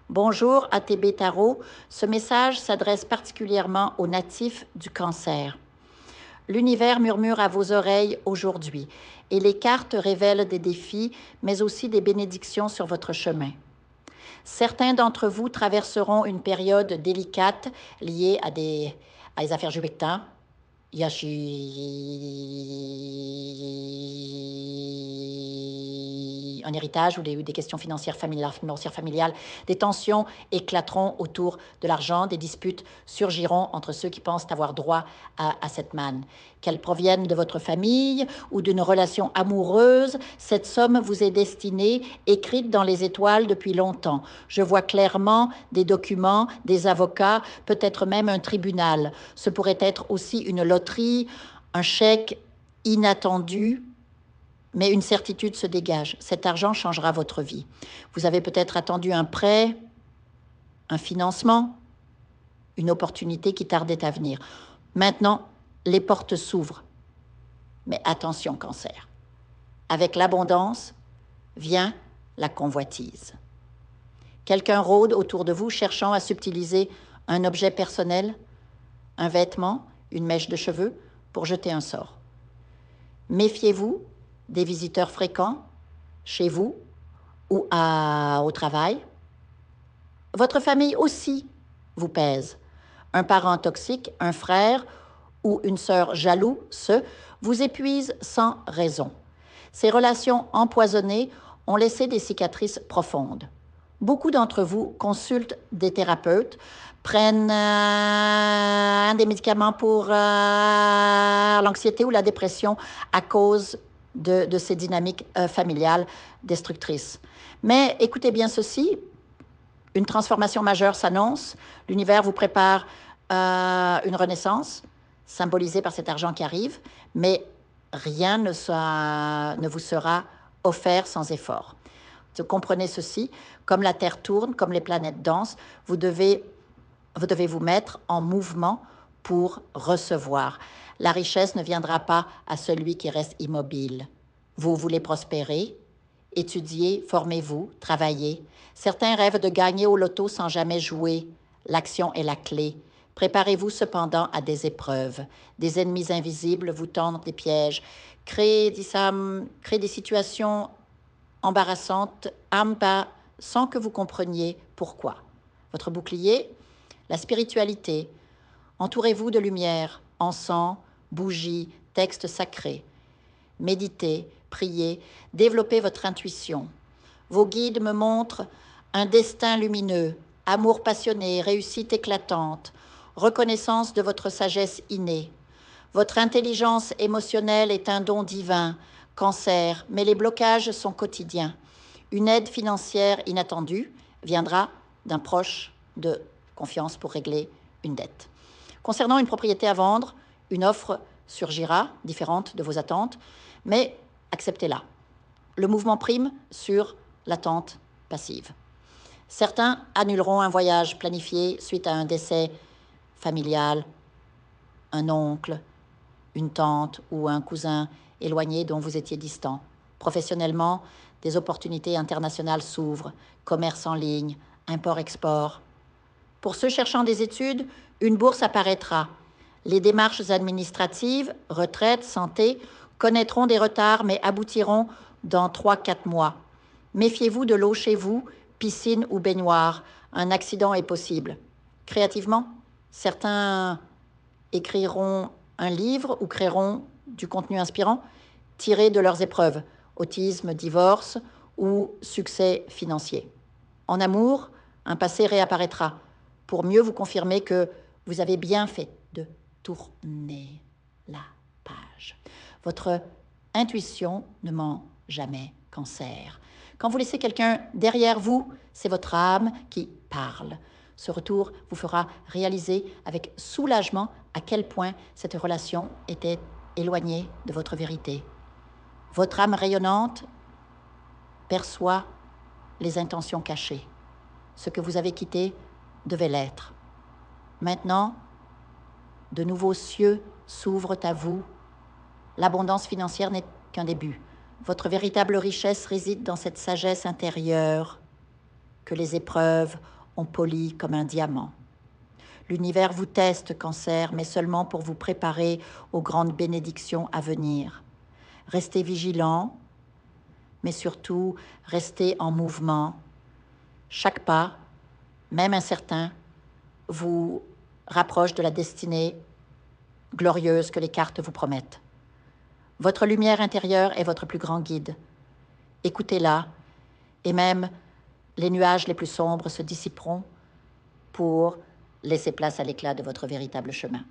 Bonjour ATB Tarot. Ce message s'adresse particulièrement aux natifs du Cancer. L'univers murmure à vos oreilles aujourd'hui et les cartes révèlent des défis, mais aussi des bénédictions sur votre chemin. Certains d'entre vous traverseront une période délicate liée à des affaires jubilectantes. Un héritage ou des questions financières familiales, des tensions éclateront autour de l'argent, des disputes surgiront entre ceux qui pensent avoir droit à cette manne. Qu'elle provienne de votre famille ou d'une relation amoureuse, cette somme vous est destinée, écrite dans les étoiles depuis longtemps. Je vois clairement des documents, des avocats, peut-être même un tribunal. Ce pourrait être aussi une loterie, un chèque inattendu, mais une certitude se dégage. Cet argent changera votre vie. Vous avez peut-être attendu un prêt, un financement, une opportunité qui tardait à venir. Maintenant, les portes s'ouvrent. Mais attention, Cancer. Avec l'abondance vient la convoitise. Quelqu'un rôde autour de vous cherchant à subtiliser un objet personnel, un vêtement, une mèche de cheveux pour jeter un sort. Méfiez-vous des visiteurs fréquents chez vous ou au travail. Votre famille aussi vous pèse. Un parent toxique, un frère ou une sœur jaloux vous épuise sans raison. Ces relations empoisonnées ont laissé des cicatrices profondes. Beaucoup d'entre vous consultent des thérapeutes, prennent des médicaments pour l'anxiété ou la dépression à cause de ces dynamiques familiales destructrices. Mais écoutez bien ceci, une transformation majeure s'annonce, l'univers vous prépare une renaissance, symbolisée par cet argent qui arrive, mais rien ne vous sera offert sans effort. Comprenez ceci, comme la Terre tourne, comme les planètes dansent, vous devez vous mettre en mouvement pour recevoir. La richesse ne viendra pas à celui qui reste immobile. Vous voulez prospérer, étudiez, formez-vous, travaillez. Certains rêvent de gagner au loto sans jamais jouer. L'action est la clé. Préparez-vous cependant à des épreuves. Des ennemis invisibles vous tendent des pièges. Créez des situations embarrassante, sans que vous compreniez pourquoi. Votre bouclier, la spiritualité. Entourez-vous de lumière, encens, bougies, textes sacrés. Méditez, priez, développez votre intuition. Vos guides me montrent un destin lumineux, amour passionné, réussite éclatante, reconnaissance de votre sagesse innée. Votre intelligence émotionnelle est un don divin, Cancer, mais les blocages sont quotidiens. Une aide financière inattendue viendra d'un proche de confiance pour régler une dette. Concernant une propriété à vendre, une offre surgira, différente de vos attentes, mais acceptez-la. Le mouvement prime sur l'attente passive. Certains annuleront un voyage planifié suite à un décès familial, un oncle, une tante ou un cousin éloigné dont vous étiez distant. Professionnellement, des opportunités internationales s'ouvrent, commerce en ligne, import-export. Pour ceux cherchant des études, une bourse apparaîtra. Les démarches administratives, retraite, santé, connaîtront des retards mais aboutiront dans 3-4 mois. Méfiez-vous de l'eau chez vous, piscine ou baignoire. Un accident est possible. Créativement, certains écriront un livre ou créeront du contenu inspirant tiré de leurs épreuves, autisme, divorce ou succès financier. En amour, un passé réapparaîtra pour mieux vous confirmer que vous avez bien fait de tourner la page. Votre intuition ne ment jamais, Cancer. Quand vous laissez quelqu'un derrière vous, c'est votre âme qui parle. Ce retour vous fera réaliser avec soulagement à quel point cette relation était éloignée de votre vérité. Votre âme rayonnante perçoit les intentions cachées. Ce que vous avez quitté devait l'être. Maintenant, de nouveaux cieux s'ouvrent à vous. L'abondance financière n'est qu'un début. Votre véritable richesse réside dans cette sagesse intérieure que les épreuves ont poli comme un diamant. L'univers vous teste, Cancer, mais seulement pour vous préparer aux grandes bénédictions à venir. Restez vigilant, mais surtout restez en mouvement. Chaque pas, même incertain, vous rapproche de la destinée glorieuse que les cartes vous promettent. Votre lumière intérieure est votre plus grand guide. Écoutez-la, et même les nuages les plus sombres se dissiperont pour laisser place à l'éclat de votre véritable chemin.